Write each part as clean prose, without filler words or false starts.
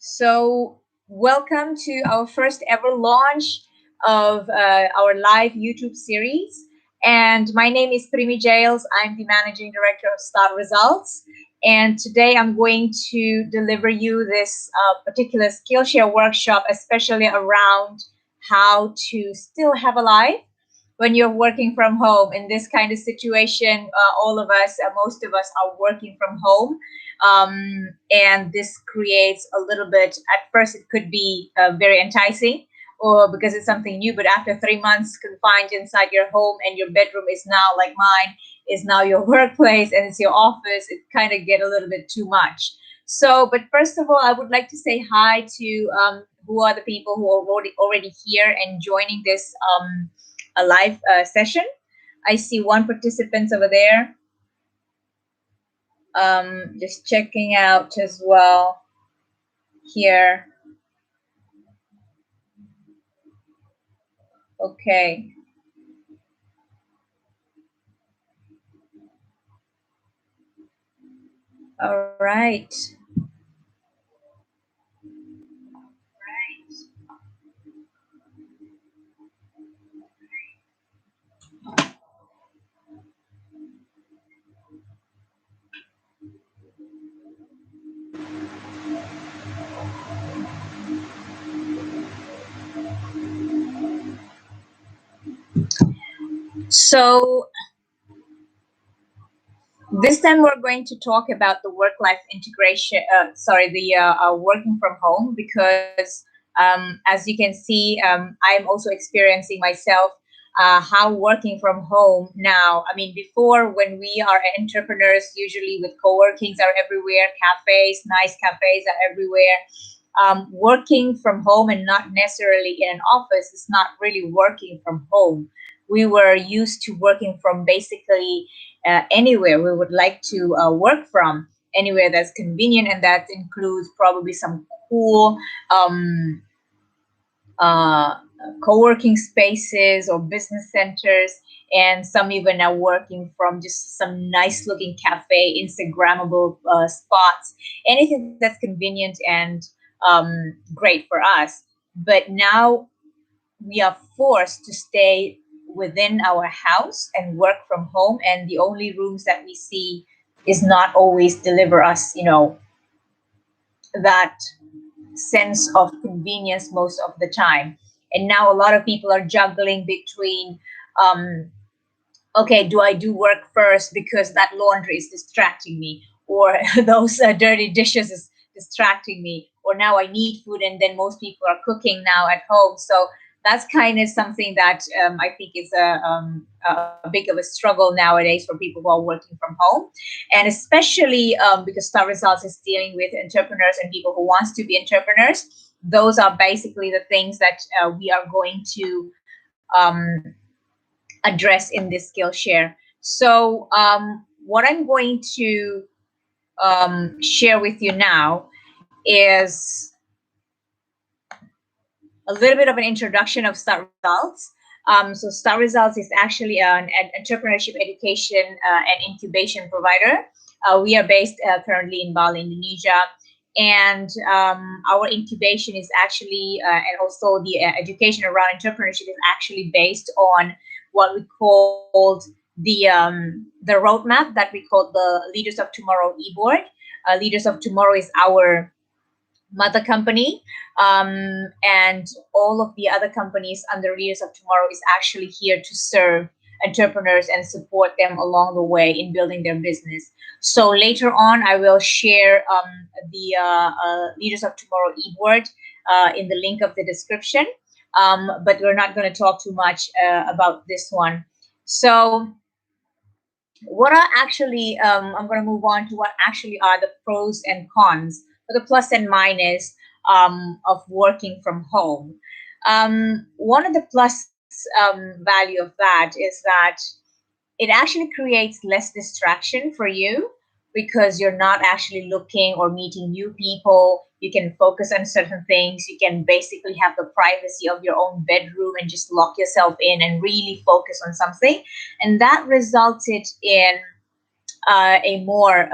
So, welcome to our first ever launch of our live YouTube series. And my name is Primi Jails. I'm the Managing Director of Start Results. And today I'm going to deliver you this particular Skillshare workshop, especially around how to still have a life when you're working from home. In this kind of situation, all of us, most of us are working from home. And this creates a little bit, at first it could be very enticing, or because it's something new, but after 3 months confined inside your home and your bedroom is now, like mine, is now your workplace and it's your office, it kind of get a little bit too much. So, but first of all, I would like to say hi to who are the people who are already here and joining this a live session. I see one participant over there. Just checking out as well here. Okay. All right. So this time we're going to talk about the work-life integration, the working from home, because as you can see, I'm also experiencing myself how working from home now. I mean, before, when we are entrepreneurs, usually with co-workings are everywhere, cafes, nice cafes are everywhere. Working from home and not necessarily in an office is not really working from home. We were used to working from basically anywhere we would like to work from, anywhere that's convenient, and that includes probably some cool uh, co-working spaces or business centers, and some even are working from just some nice looking cafe, Instagrammable spots, anything that's convenient and great for us. But now we are forced to stay within our house and work from home, and the only rooms that we see is not always deliver us, that sense of convenience most of the time. And now a lot of people are juggling between, um, okay, do I do work first because that laundry is distracting me, or those dirty dishes is distracting me, or now I need food, and then most people are cooking now at home. So that's kind of something that I think is a big of a struggle nowadays for people who are working from home, and especially because Star Results is dealing with entrepreneurs and people who wants to be entrepreneurs. Those are basically the things that we are going to um, address in this Skillshare. So what I'm going to share with you now is a little bit of an introduction of Start Results. So Start Results is actually an entrepreneurship education and incubation provider. We are based currently in Bali, Indonesia. And our incubation is actually, and also the education around entrepreneurship is actually based on what we called the roadmap that we call the Leaders of Tomorrow e-board. Leaders of Tomorrow is our mother company, and all of the other companies under Leaders of Tomorrow is actually here to serve entrepreneurs and support them along the way in building their business. So later on, I will share the Leaders of Tomorrow e-board in the link of the description, but we're not going to talk too much about this one. So what are actually, I'm going to move on to what actually are the pros and cons, or the plus and minus of working from home. One of the plus value of that is that it actually creates less distraction for you, because you're not actually looking or meeting new people. You can focus on certain things. You can basically have the privacy of your own bedroom and just lock yourself in and really focus on something. And that resulted in a more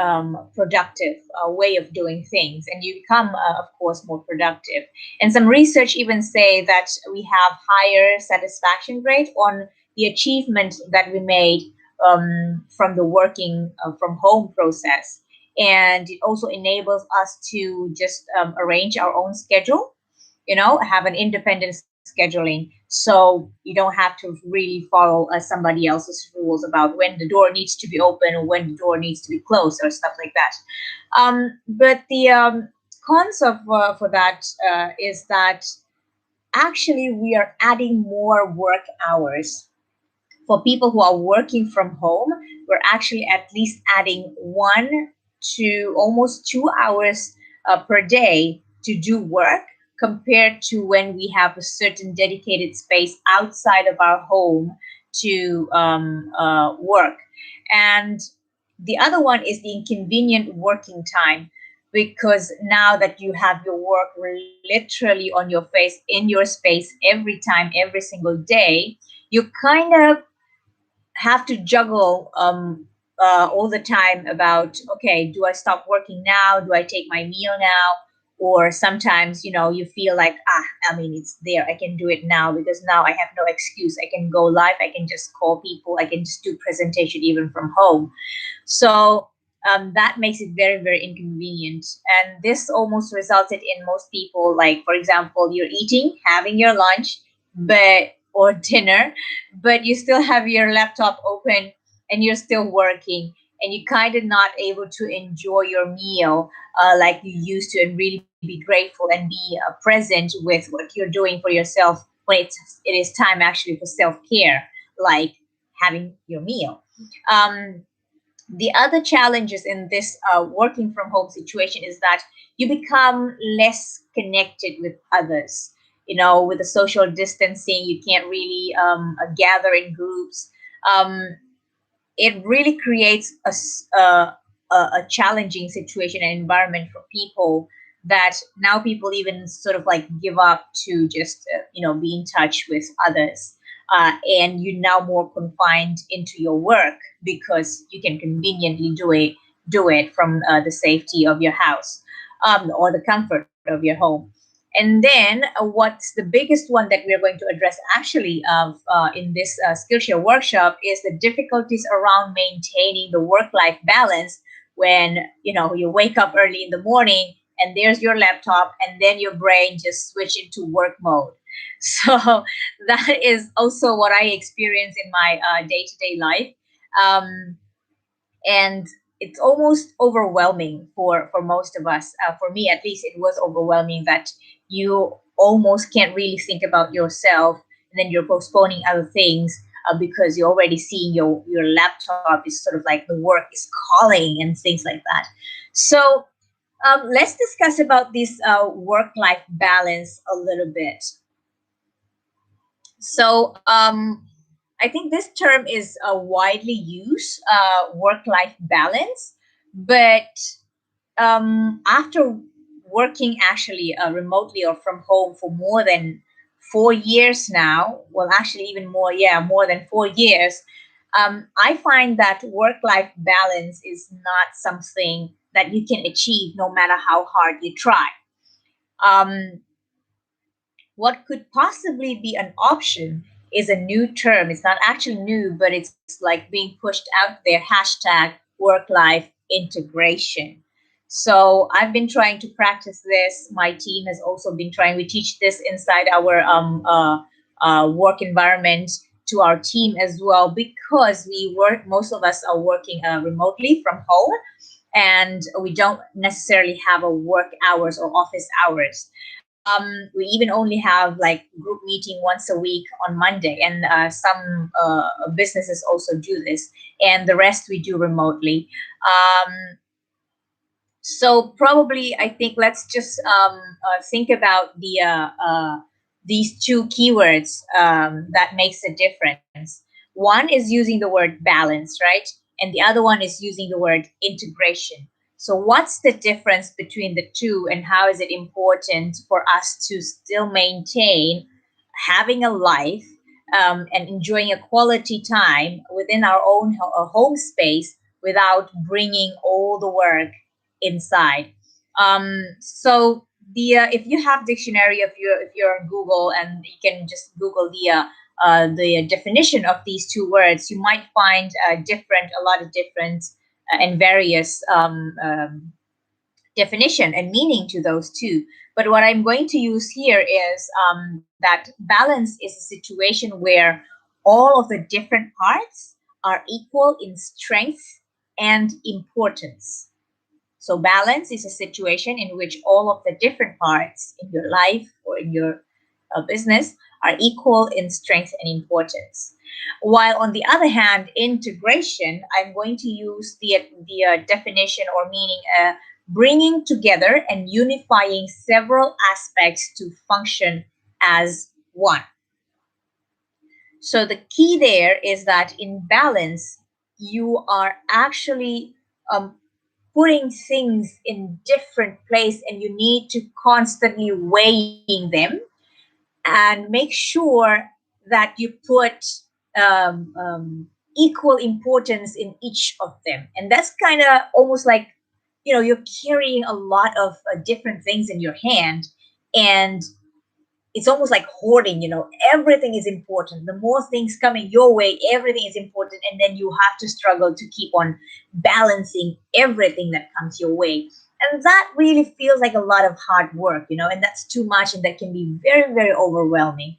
productive way of doing things, and you become, of course, more productive. And some research even say that we have higher satisfaction rate on the achievement that we made from the working from home process. And it also enables us to just arrange our own schedule, have an independent scheduling. So you don't have to really follow somebody else's rules about when the door needs to be open or when the door needs to be closed or stuff like that. But the cons of for that is that actually we are adding more work hours for people who are working from home. We're actually at least adding 1 to almost 2 hours per day to do work, compared to when we have a certain dedicated space outside of our home to work. And the other one is the inconvenient working time, because now that you have your work literally on your face, in your space, every time, every single day, you kind of have to juggle all the time about, okay, do I stop working now? Do I take my meal now? Or sometimes, you feel like, I mean, it's there. I can do it now because now I have no excuse. I can go live. I can just call people. I can just do presentation even from home. So that makes it very, very inconvenient. And this almost resulted in most people, like, for example, you're eating, having your lunch, but or dinner, but you still have your laptop open and you're still working, and you kind of not able to enjoy your meal like you used to, and really be grateful and be present with what you're doing for yourself when it is time actually for self-care, like having your meal. um, the other challenges in this working from home situation is that you become less connected with others. With the social distancing, you can't really gather in groups. It really creates a challenging situation and environment for people, that now people even sort of like give up to just be in touch with others. And you're now more confined into your work because you can conveniently do it from the safety of your house, or the comfort of your home. And then what's the biggest one that we're going to address actually in this Skillshare workshop is the difficulties around maintaining the work-life balance when you wake up early in the morning and there's your laptop, and then your brain just switch into work mode. So that is also what I experience in my day-to-day life. Um, and it's almost overwhelming for most of us. For me, at least, it was overwhelming that you almost can't really think about yourself, and then you're postponing other things because you're already seeing your laptop is sort of like the work is calling and things like that. So let's discuss about this work-life balance a little bit. So I think this term is widely used, work-life balance. But after working actually remotely or from home for more than 4 years now, well, actually even more, yeah, more than 4 years, I find that work-life balance is not something that you can achieve no matter how hard you try. Um, what could possibly be an option is a new term. It's not actually new, but it's like being pushed out there, hashtag work life integration. So I've been trying to practice this. My team has also been trying. We teach this inside our work environment to our team as well, because most of us are working remotely from home, and we don't necessarily have a work hours or office hours. We even only have like group meeting once a week on Monday, and some businesses also do this, and the rest we do remotely. So probably, I think let's just think about these two keywords that makes a difference. One is using the word balance, right? And the other one is using the word integration. So what's the difference between the two, and how is it important for us to still maintain having a life and enjoying a quality time within our own home space without bringing all the work inside. So if you have dictionary, if you're on Google, and you can just Google the definition of these two words, you might find a lot of different and various definition and meaning to those two. But what I'm going to use here is that balance is a situation where all of the different parts are equal in strength and importance. So, balance is a situation in which all of the different parts in your life or in your business are equal in strength and importance. While on the other hand, integration, I'm going to use the definition or meaning, bringing together and unifying several aspects to function as one. So the key there is that in balance, you are actually putting things in different place, and you need to constantly weighing them and make sure that you put equal importance in each of them. And that's kind of almost like, you're carrying a lot of different things in your hand, and it's almost like hoarding. Everything is important. The more things coming your way, everything is important, and then you have to struggle to keep on balancing everything that comes your way. And that really feels like a lot of hard work, and that's too much, and that can be very, very overwhelming.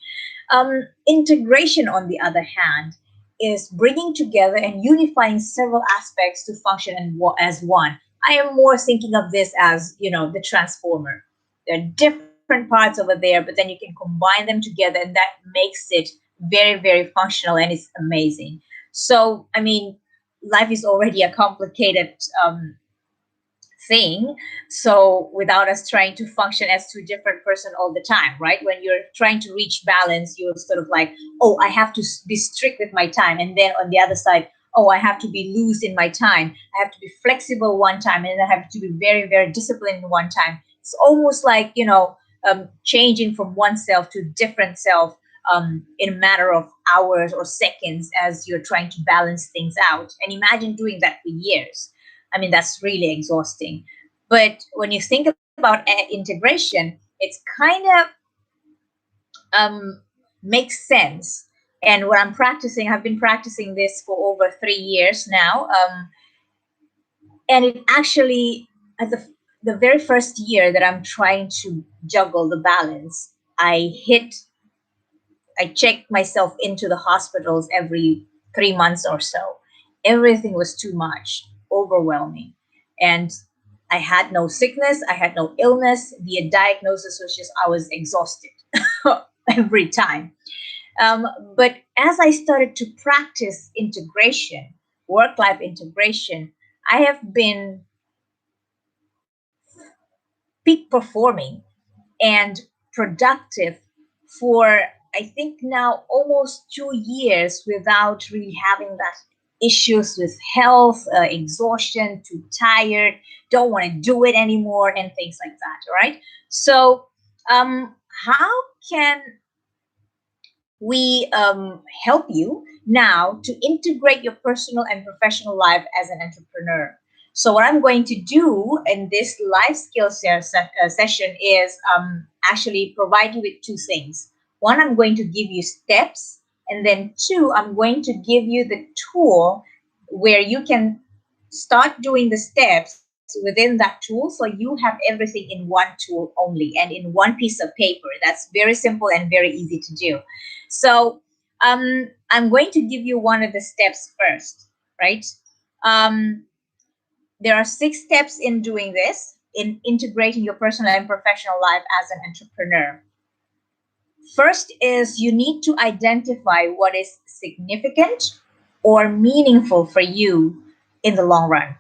Integration, on the other hand, is bringing together and unifying several aspects to function as one. I am more thinking of this as, the transformer. There are different parts over there, but then you can combine them together, and that makes it very, very functional, and it's amazing. So, I mean, life is already a complicated thing. So without us trying to function as two different person all the time, right? When you're trying to reach balance, you're sort of like, oh, I have to be strict with my time, and then on the other side, oh, I have to be loose in my time. I have to be flexible one time, and then I have to be very, very disciplined one time. It's almost like, changing from one self to different self in a matter of hours or seconds as you're trying to balance things out. And imagine doing that for years. I mean, that's really exhausting. But when you think about integration, it's kind of makes sense. And what I'm practicing, I've been practicing this for over 3 years now. And it actually, at the very first year that I'm trying to juggle the balance, I checked myself into the hospitals every 3 months or so. Everything was too much, overwhelming. And I had no sickness, I had no illness. The diagnosis was just I was exhausted every time. But as I started to practice integration, work life integration, I have been peak performing and productive for, I think, now almost 2 years without really having that issues with health, exhaustion, too tired, don't want to do it anymore, and things like that. Right. So, how can we help you now to integrate your personal and professional life as an entrepreneur? So, what I'm going to do in this live skills session is actually provide you with two things. One, I'm going to give you steps, and then two, I'm going to give you the tool where you can start doing the steps within that tool, so you have everything in one tool only and in one piece of paper. That's very simple and very easy to do. So, I'm going to give you one of the steps first, right? Um, there are 6 steps in doing this, in integrating your personal and professional life as an entrepreneur. First is you need to identify what is significant or meaningful for you in the long run.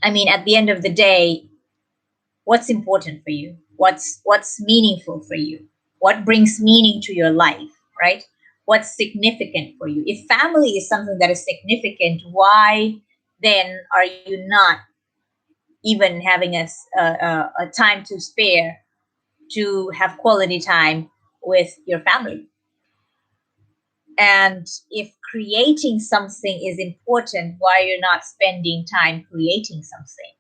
I mean, at the end of the day, what's important for you? What's meaningful for you? What brings meaning to your life, right? What's significant for you? If family is something that is significant, why then are you not even having a time to spare to have quality time with your family? And if creating something is important, why you're not spending time creating something.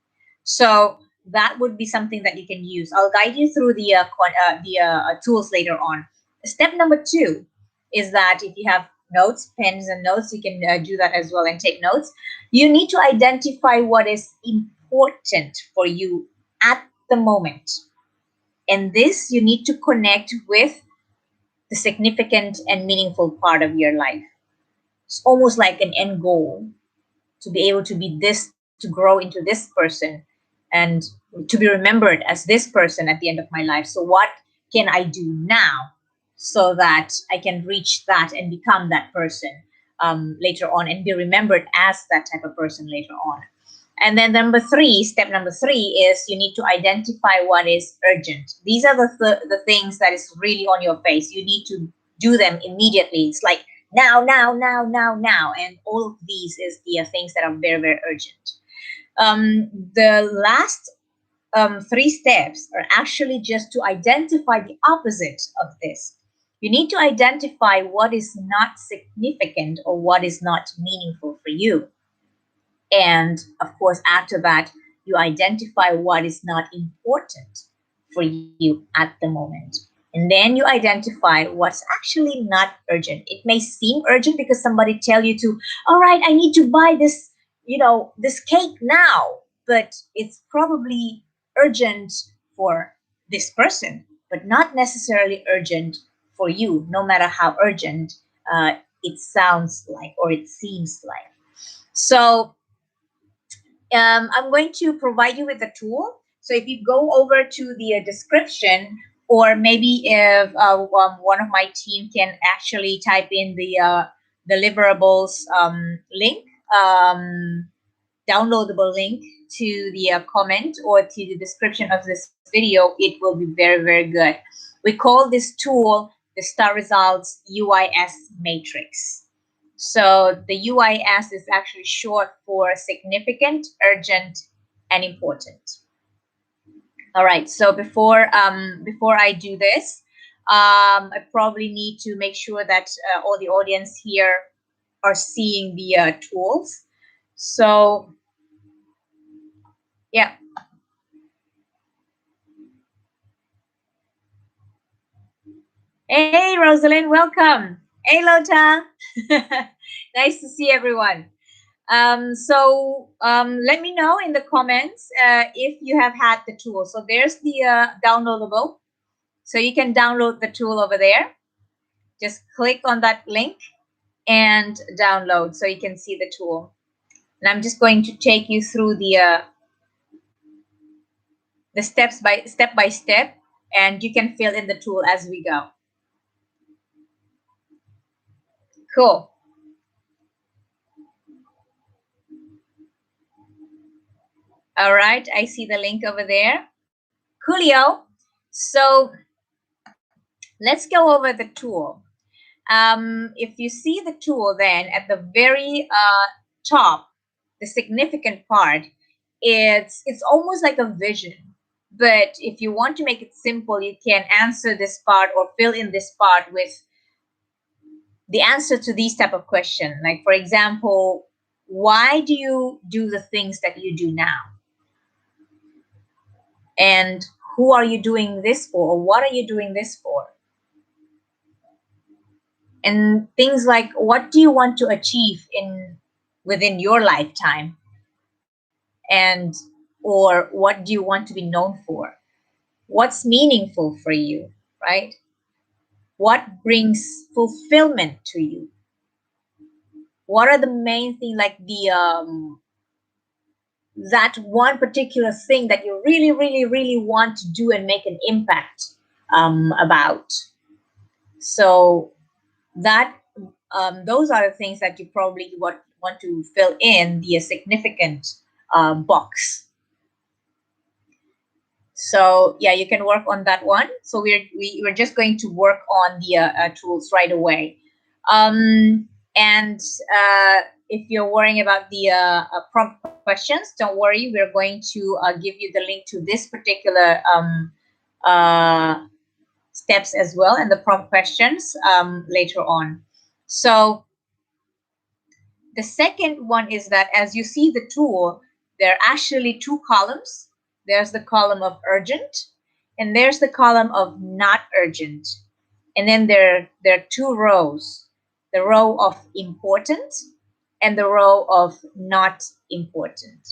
So that would be something that you can use. I'll guide you through the tools later on. Step number 2 is that if you have notes, pens and notes, you can do that as well and take notes. You need to identify what is important for you at the moment. And this you need to connect with the significant and meaningful part of your life. It's almost like an end goal to be able to be this, to grow into this person, and to be remembered as this person at the end of my life. So, what can I do now so that I can reach that and become that person later on and be remembered as that type of person later on? And then step number three is you need to identify what is urgent. These are the things that is really on your face. You need to do them immediately. It's like now, now, now, now, now. And all of these is the things that are very, very urgent. The last three steps are actually just to identify the opposite of this. You need to identify what is not significant or what is not meaningful for you. And of course, after that, you identify what is not important for you at the moment. And then you identify what's actually not urgent. It may seem urgent because somebody tell you to, all right, I need to buy this, this cake now. But it's probably urgent for this person, but not necessarily urgent for you, no matter how urgent it sounds like or it seems like. So I'm going to provide you with a tool. So if you go over to the description, or maybe if one of my team can actually type in the deliverables link, downloadable link to the comment or to the description of this video, it will be very, very good. We call this tool the Star Results UIS Matrix. So the UIS is actually short for significant, urgent, and important. All right. So before I do this, I probably need to make sure that all the audience here are seeing the tools. So yeah. Hey, Rosalind, welcome. Hey, Lota. Nice to see everyone. Let me know in the comments if you have had the tool. So there's the downloadable. So you can download the tool over there. Just click on that link and download so you can see the tool. And I'm just going to take you through the step by step, and you can fill in the tool as we go. Cool. All right, I see the link over there. Coolio. So let's go over the tool. If you see the tool, then at the very top, the significant part, it's almost like a vision. But if you want to make it simple, you can answer this part or fill in this part with the answer to these type of question. Like, for example, why do you do the things that you do now? And who are you doing this for? Or what are you doing this for? And things like, what do you want to achieve within your lifetime? And or what do you want to be known for? What's meaningful for you, right? What brings fulfillment to you? What are the main things, like the that one particular thing that you really, really, really want to do and make an impact about? So that those are the things that you probably want to fill in the significant box. So yeah, you can work on that one. So we're just going to work on the tools right away. And if you're worrying about the prompt questions, don't worry. We're going to give you the link to this particular steps as well, and the prompt questions later on. So The second one is that as you see the tool, there are actually two columns. There's the column of urgent, and there's the column of not urgent. And then there are two rows, the row of important and the row of not important.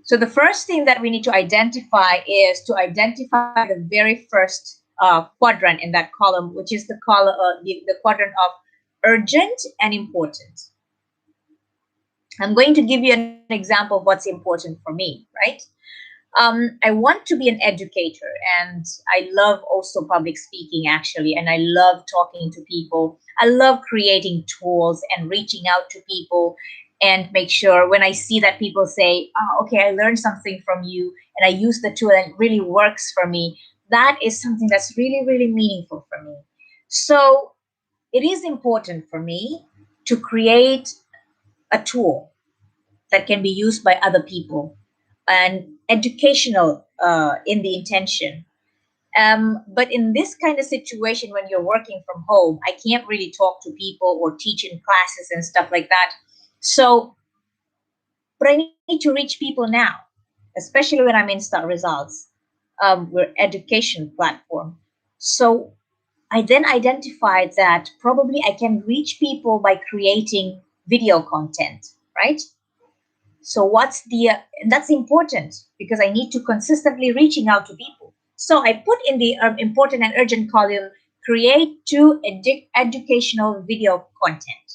So the first thing that we need to identify is to identify the very first quadrant in that column, which is the quadrant of urgent and important. I'm going to give you an example of what's important for me, right? I want to be an educator, and I love also public speaking actually, and I love talking to people. I love creating tools and reaching out to people and make sure when I see that people say, oh, okay, I learned something from you and I use the tool and it really works for me. That is something that's really, really meaningful for me. So it is important for me to create a tool that can be used by other people and educational in the intention. But in this kind of situation, when you're working from home, I can't really talk to people or teach in classes and stuff like that. So, but I need to reach people now, especially when I'm in Start Results. We're education platform. So I then identified that probably I can reach people by creating video content, right? So what's the and that's important because I need to consistently reaching out to people. So I put in the important and urgent column, create two educational video content.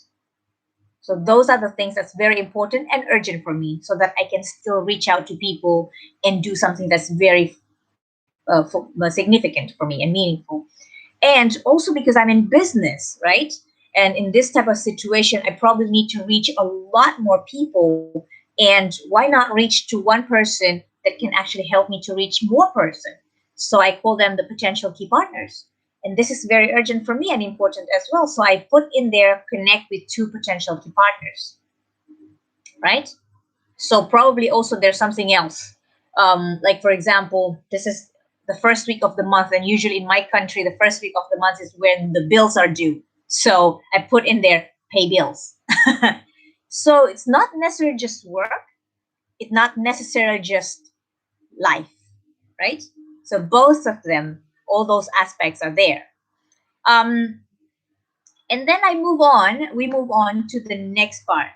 So those are the things that's very important and urgent for me, so that I can still reach out to people and do something that's very significant for me and meaningful. And also because I'm in business, right? And in this type of situation, I probably need to reach a lot more people. And why not reach to one person that can actually help me to reach more person? So I call them the potential key partners. And this is very urgent for me and important as well. So I put in there connect with two potential key partners, right? So probably also there's something else. Like for example, this is the first week of the month, and usually in my country, the first week of the month is when the bills are due. So I put in there pay bills. So it's not necessarily just work. It's not necessarily just life, right? So both of them, all those aspects are there. Um, and then I move on. We move on to the next part,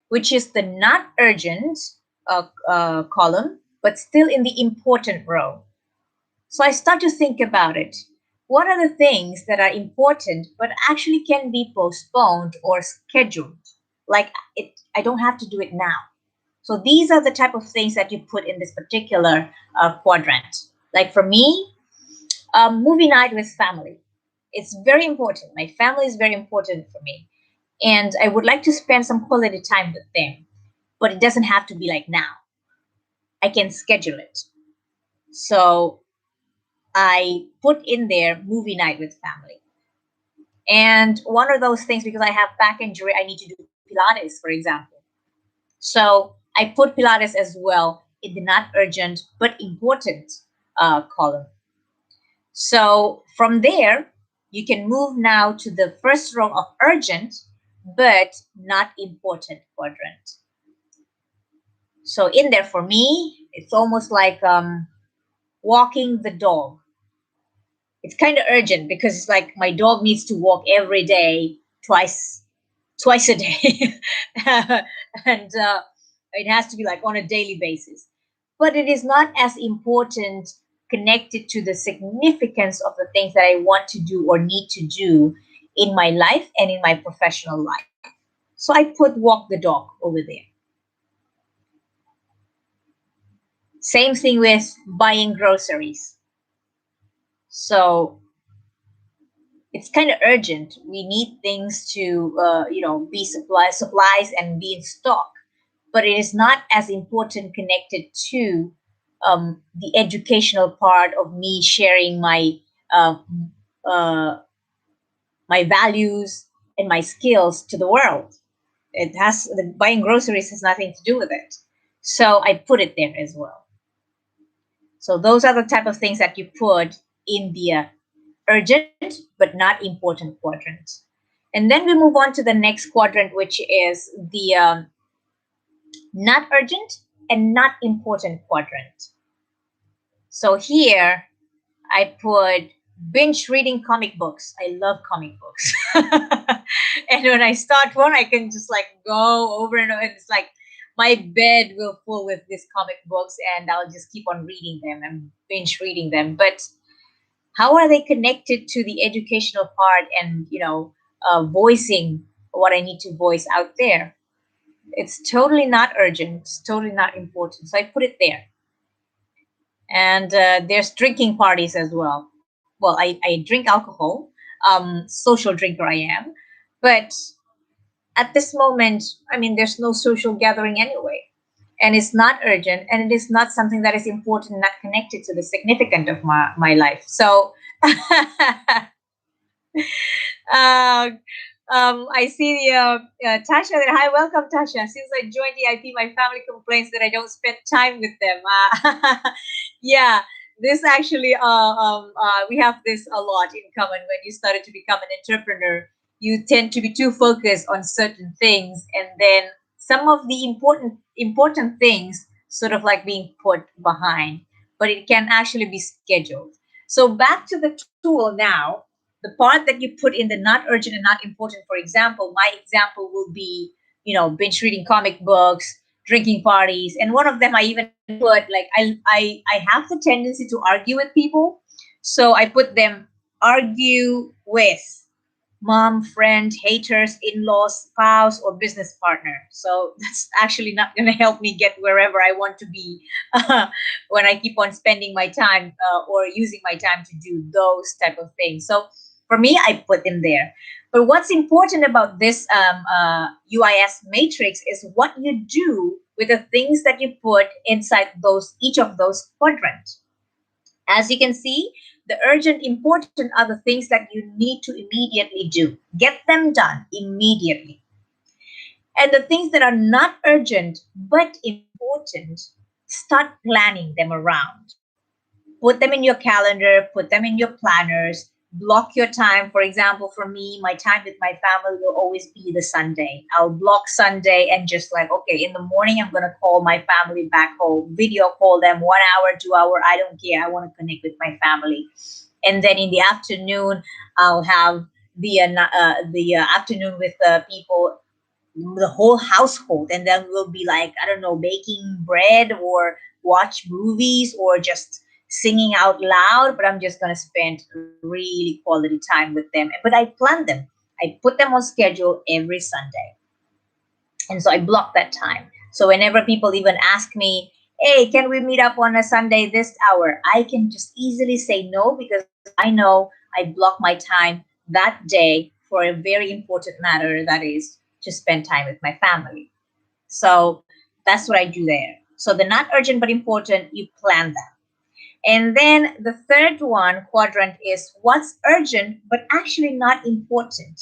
which is the not urgent column, but still in the important row. So I start to think about it. What are the things that are important but actually can be postponed or scheduled? Like I don't have to do it now. So these are the type of things that you put in this particular quadrant. Like for me, movie night with family. It's very important. My family is very important for me. And I would like to spend some quality time with them. But it doesn't have to be like now. I can schedule it. So I put in there movie night with family. And one of those things, because I have back injury, I need to do Pilates, for example. So I put Pilates as well in the not urgent but important column. So from there, you can move now to the first row of urgent but not important quadrant. So in there for me, it's almost like walking the dog. It's kind of urgent because it's like my dog needs to walk every day, twice a day, and it has to be like on a daily basis. But it is not as important connected to the significance of the things that I want to do or need to do in my life and in my professional life. So I put walk the dog over there. Same thing with buying groceries. So it's kind of urgent. We need things to, be supplies and be in stock. But it is not as important connected to the educational part of me sharing uh, uh, my values and my skills to the world. The buying groceries has nothing to do with it. So I put it there as well. So those are the type of things that you put in the urgent but not important quadrant. And then we move on to the next quadrant, which is the not urgent and not important quadrant. So here I put binge reading comic books. I love comic books. And when I start one, I can just like go over and over. It's like my bed will fill with these comic books and I'll just keep on reading them and binge reading them. But how are they connected to the educational part and, voicing what I need to voice out there? It's totally not urgent. It's totally not important. So I put it there. And there's drinking parties as well. Well, I drink alcohol, social drinker I am, but at this moment, I mean, there's no social gathering anyway, and it's not urgent, and it is not something that is important, not connected to the significant of my life. So uh, I see the Tasha there. Hi, welcome, Tasha. Since I joined the IP, my family complains that I don't spend time with them. Yeah, this actually, we have this a lot in common. When you started to become an entrepreneur, you tend to be too focused on certain things, and then some of the important things sort of like being put behind. But it can actually be scheduled. So back to the tool now, the part that you put in the not urgent and not important. For example, my example will be, binge reading comic books, drinking parties, and one of them I even put like I have the tendency to argue with people, so I put them argue with mom, friend, haters, in-laws, spouse, or business partner. So that's actually not going to help me get wherever I want to be when I keep on spending my time or using my time to do those type of things. So for me, I put them there. But what's important about this UIS matrix is what you do with the things that you put inside those each of those quadrants. As you can see, the urgent, important are the things that you need to immediately do. Get them done immediately. And the things that are not urgent but important, start planning them around. Put them in your calendar, put them in your planners, block your time. For example, for me, my time with my family will always be the Sunday. I'll block Sunday and just like, okay, in the morning, I'm going to call my family back home, video call them 1 hour, 2 hour. I don't care. I want to connect with my family. And then in the afternoon, I'll have the afternoon with people, the whole household, and then we'll be like, I don't know, baking bread or watch movies or just singing out loud. But I'm just going to spend really quality time with them. But I plan them, I put them on schedule every Sunday, and so I block that time. So whenever people even ask me, hey, can we meet up on a Sunday this hour, I can just easily say no, because I know I block my time that day for a very important matter, that is to spend time with my family. So that's what I do there. So the not urgent but important, you plan that. And then the third one quadrant is what's urgent but actually not important.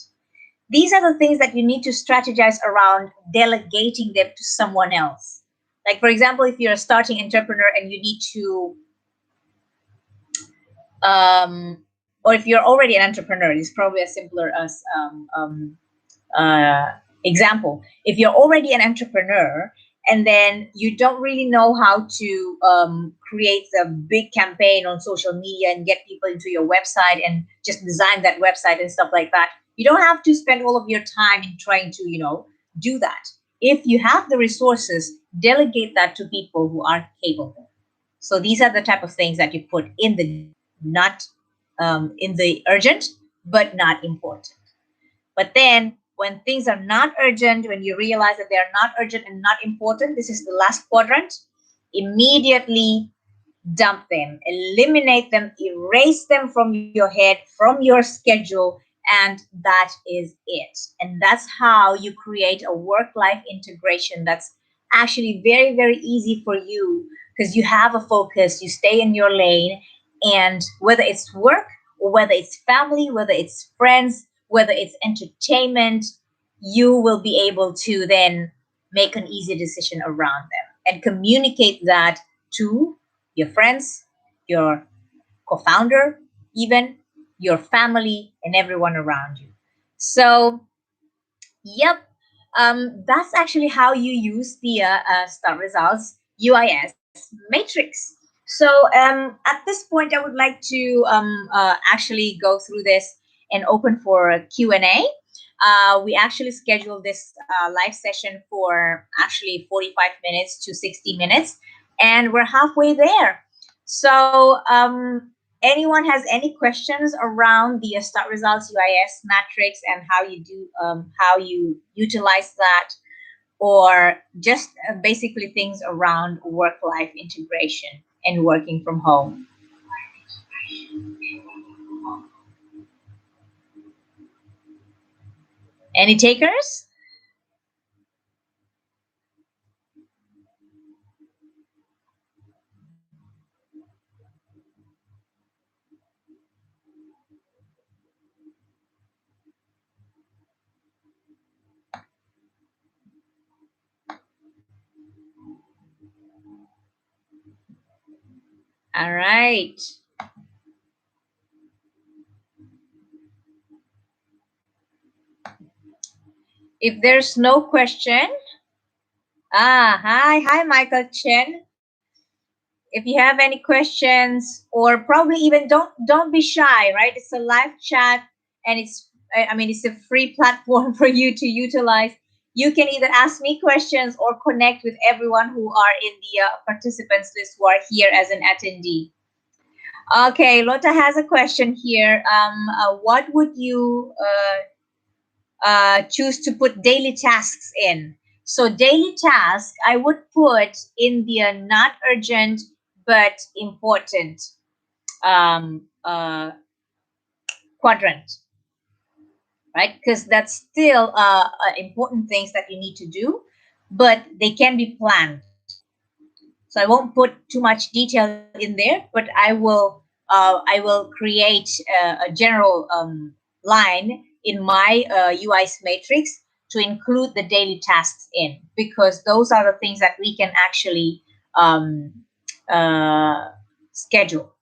These are the things that you need to strategize around delegating them to someone else. Like, for example, if you're a starting entrepreneur and you need to, or if you're already an entrepreneur, it's probably a simpler as uh, example. If you're already an entrepreneur and then you don't really know how to create a big campaign on social media and get people into your website and just design that website and stuff like that, you don't have to spend all of your time in trying to, do that. If you have the resources, delegate that to people who are capable. So these are the type of things that you put in the not in the urgent but not important. But then when things are not urgent, when you realize that they are not urgent and not important, this is the last quadrant, immediately dump them, eliminate them, erase them from your head, from your schedule, and that is it. And that's how you create a work life integration that's actually very, very easy for you, because you have a focus, you stay in your lane, and whether it's work or whether it's family, whether it's friends, whether it's entertainment, you will be able to then make an easy decision around them and communicate that to your friends, your co founder, even your family, and everyone around you. So, yep, that's actually how you use the start results UIS matrix. So, at this point, I would like to actually go through this and open for a Q&A. We actually scheduled this live session for actually 45 minutes to 60 minutes, and we're halfway there. So, anyone has any questions around the start results UIS matrix and how you utilize that, or just basically things around work life integration and working from home? Any takers? All right. If there's no question, hi, Michael Chen. If you have any questions, or probably even don't be shy, right? It's a live chat, and I mean, it's a free platform for you to utilize. You can either ask me questions or connect with everyone who are in the participants list who are here as an attendee. Okay, Lota has a question here. What would you choose to put daily tasks in? So daily task, I would put in the not urgent but important um, uh, quadrant, right? Because that's still important things that you need to do, but they can be planned. So I won't put too much detail in there, but I will create a general line in my UI's matrix to include the daily tasks in, because those are the things that we can actually um, uh, schedule.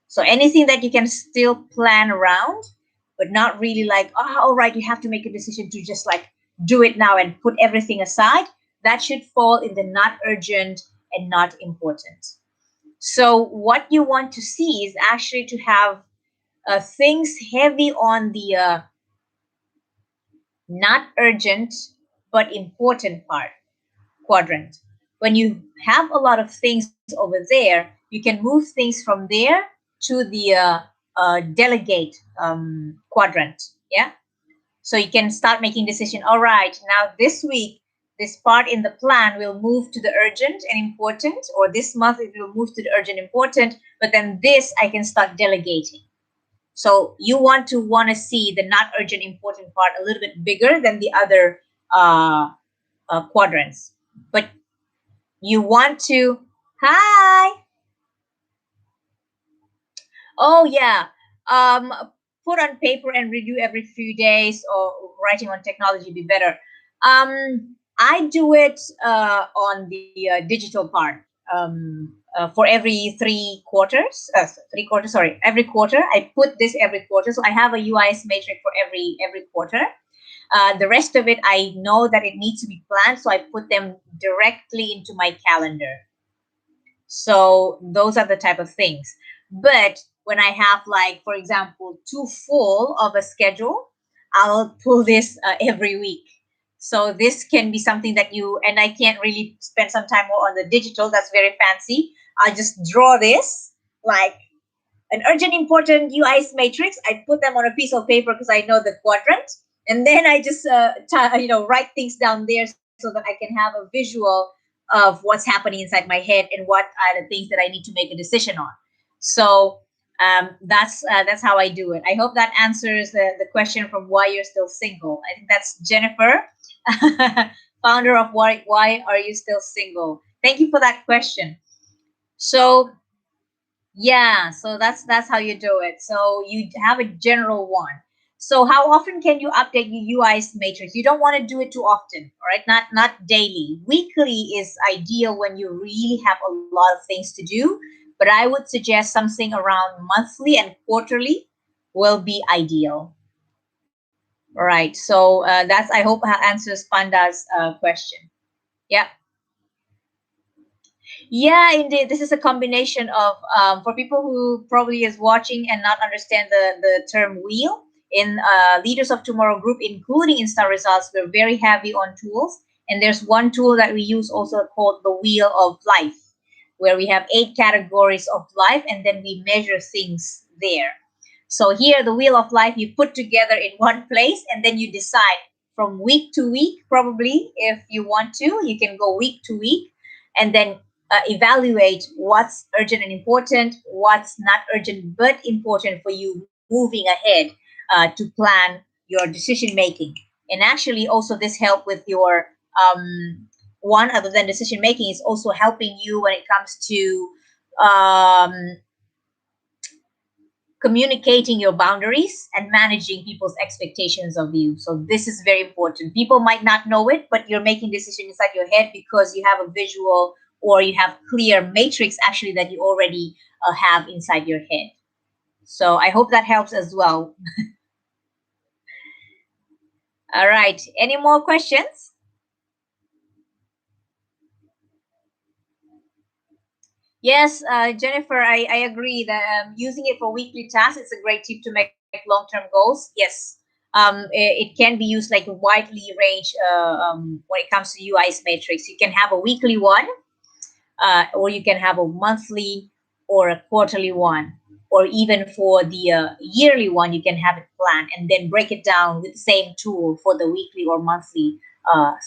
So anything that you can still plan around, but not really like, oh, all right, you have to make a decision to just like do it now and put everything aside. That should fall in the not urgent and not important. So what you want to see is actually to have things heavy on the not urgent but important part quadrant. When you have a lot of things over there, you can move things from there to the delegate quadrant. Yeah. So you can start making decision. All right, now this week, this part in the plan will move to the urgent and important, or this month it will move to the urgent important, but then this I can start delegating. So you want to see the not urgent important part a little bit bigger than the other quadrants. But you want to, hi, oh yeah, um, put on paper and review every few days, or writing on technology be better. I do it on the digital part. For every 3 quarters, 3 quarters, sorry, every quarter. I put this every quarter, so I have a UIS matrix for every quarter. The rest of it, I know that it needs to be planned, so I put them directly into my calendar. So those are the type of things. But when I have, like, for example, too full of a schedule, I'll pull this every week. So this can be something that and I can't really spend some time more on the digital. That's very fancy. I'll just draw this like an urgent important UIs matrix. I put them on a piece of paper because I know the quadrant. And then I just write things down there so that I can have a visual of what's happening inside my head and what are the things that I need to make a decision on. So that's how I do it. I hope that answers the question from why you're still single. I think that's Jennifer, founder of Why Are You Still Single? Thank you for that question. So yeah, so that's how you do it. So you have a general one. So how often can you update your UI's matrix? You don't want to do it too often, all right? Not daily. Weekly is ideal when you really have a lot of things to do, but I would suggest something around monthly and quarterly will be ideal. Right. So that's, I hope, answers Panda's question. Yeah. Yeah, indeed. This is a combination of, for people who probably is watching and not understand the term wheel, in Leaders of Tomorrow group, including in Star Results, we're very heavy on tools. And there's one tool that we use also called the Wheel of Life, where we have 8 categories of life and then we measure things there. So here, the Wheel of Life, you put together in one place and then you decide from week to week, probably, if you want to, you can go week to week and then evaluate what's urgent and important, what's not urgent but important for you moving ahead to plan your decision making. And actually, also, this help with your one, other than decision making, is also helping you when it comes to um, communicating your boundaries and managing people's expectations of you. So this is very important. People might not know it, but you're making decisions inside your head because you have a visual or you have clear matrix actually that you already have inside your head. So I hope that helps as well. All right. Any more questions? Yes, Jennifer, I agree that using it for weekly tasks, it's a great tip to make long-term goals. Yes, it can be used like widely range when it comes to UI's matrix. You can have a weekly one, or you can have a monthly or a quarterly one, or even for the yearly one, you can have it planned and then break it down with the same tool for the weekly or monthly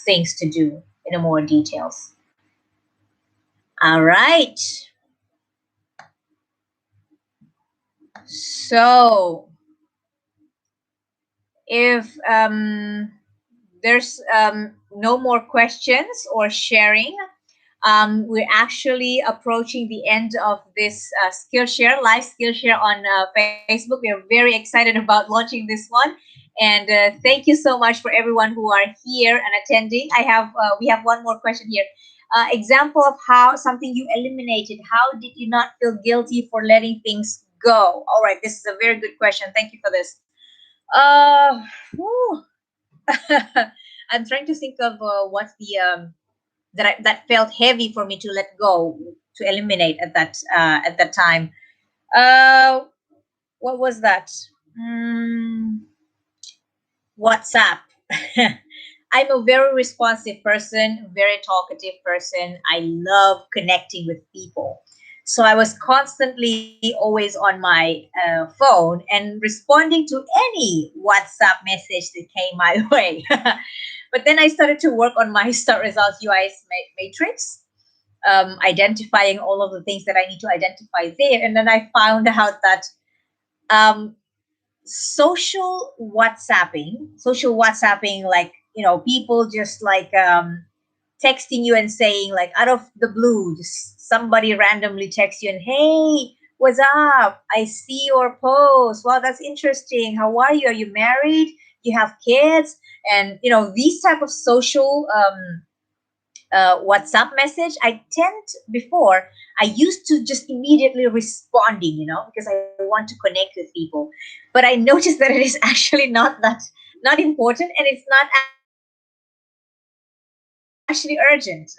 things to do in a more details. All right. So if there's no more questions or sharing, we're actually approaching the end of this Skillshare, live Skillshare on Facebook. We are very excited about launching this one. And thank you so much for everyone who are here and attending. We have one more question here. Example of how something you eliminated. How did you not feel guilty for letting things go? All right, this is a very good question. Thank you for this. Uh, whew. I'm trying to think of what's the that felt heavy for me to let go, to eliminate at that time. Uh, what was that? Mm, WhatsApp. I'm a very responsive person, very talkative person. I love connecting with people. So I was constantly always on my phone and responding to any WhatsApp message that came my way. But then I started to work on my start results UI matrix, identifying all of the things that I need to identify there. And then I found out that um, social WhatsApping, like, people just like texting you and saying, like, out of the blue, just somebody randomly texts you and, hey, what's up? I see your post. Wow, that's interesting. How are you? Are you married? You have kids? And these type of social WhatsApp message, I tend before I used to just immediately responding, because I want to connect with people. But I noticed that it is actually not important, and it's not actually urgent.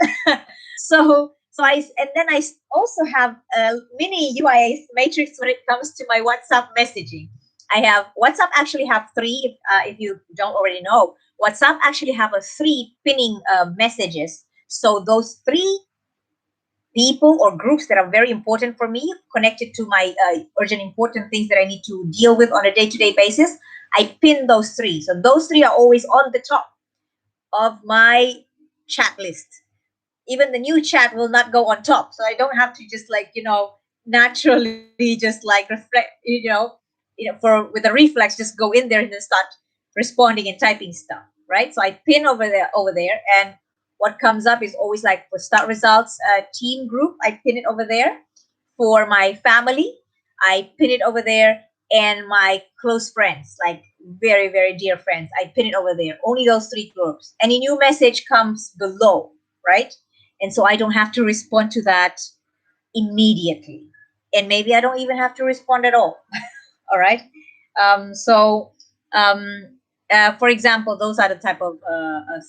So so and then I also have a mini UI matrix when it comes to my WhatsApp messaging. I have WhatsApp actually have three. If you don't already know, WhatsApp actually have a three pinning messages. So those three people or groups that are very important for me, connected to my urgent important things that I need to deal with on a day-to-day basis, I pin those three. So those three are always on the top of my chat list. Even the new chat will not go on top, so I don't have to just like naturally just like reflect, for with a reflex, just go in there and then start responding and typing stuff, right? So I pin over there, and what comes up is always like for start results team group, I pin it over there. For my family, I pin it over there. And my close friends, like very, very dear friends, I pin it over there. Only those three groups. Any new message comes below, right? And so I don't have to respond to that immediately. And maybe I don't even have to respond at all. All right. So um, For example, those are the type of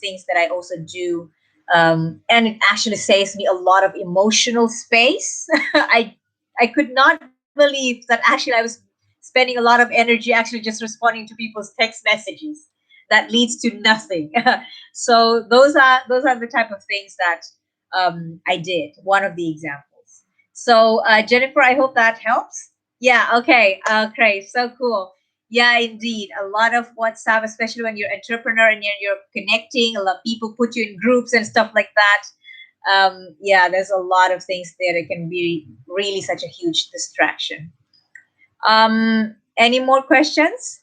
things that I also do, and it actually saves me a lot of emotional space. I could not believe that actually I was spending a lot of energy actually just responding to people's text messages that leads to nothing. So those are the type of things that I did. One of the examples. So Jennifer, I hope that helps. Yeah. Okay. Great. So cool. Yeah, indeed. A lot of WhatsApp, especially when you're entrepreneur and you're connecting, a lot of people put you in groups and stuff like that. Yeah, there's a lot of things there that can be really such a huge distraction. Any more questions?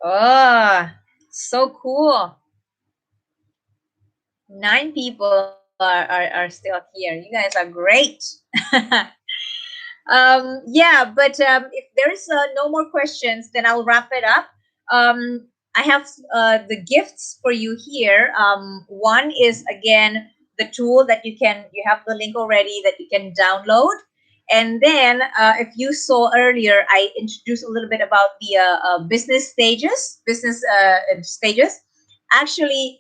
Oh, so cool. 9 people are still here. You guys are great. Yeah, but if there's no more questions, then I'll wrap it up. I have the gifts for you here. One is again the tool that you have the link already that you can download. And then, if you saw earlier, I introduced a little bit about the business stages. Actually,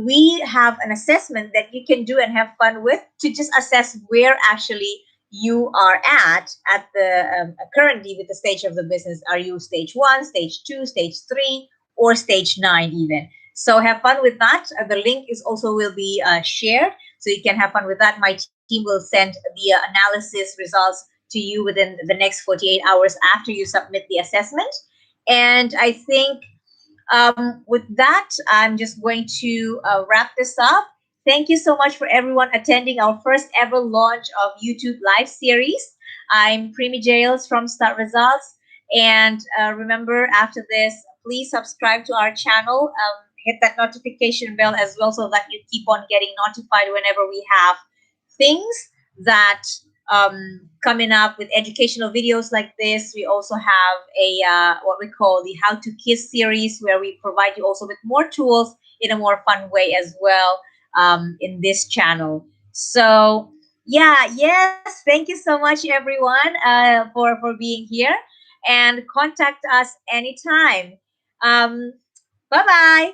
we have an assessment that you can do and have fun with to just assess where actually you are at the currently with the stage of the business. Are you stage one, stage two, stage three, or stage nine even? So have fun with that. The link is also will be shared, so you can have fun with that. My team will send the analysis results to you within the next 48 hours after you submit the assessment. And I think with that, I'm just going to wrap this up. Thank you so much for everyone attending our first ever launch of YouTube live series. I'm Primi Jails from Start Results. And remember, after this, please subscribe to our channel. Hit that notification bell as well so that you keep on getting notified whenever we have things that coming up with educational videos like this. We also have a what we call the How to Kiss series, where we provide you also with more tools in a more fun way as well in this channel. So yeah, yes, thank you so much, everyone, for being here, and contact us anytime. Bye bye.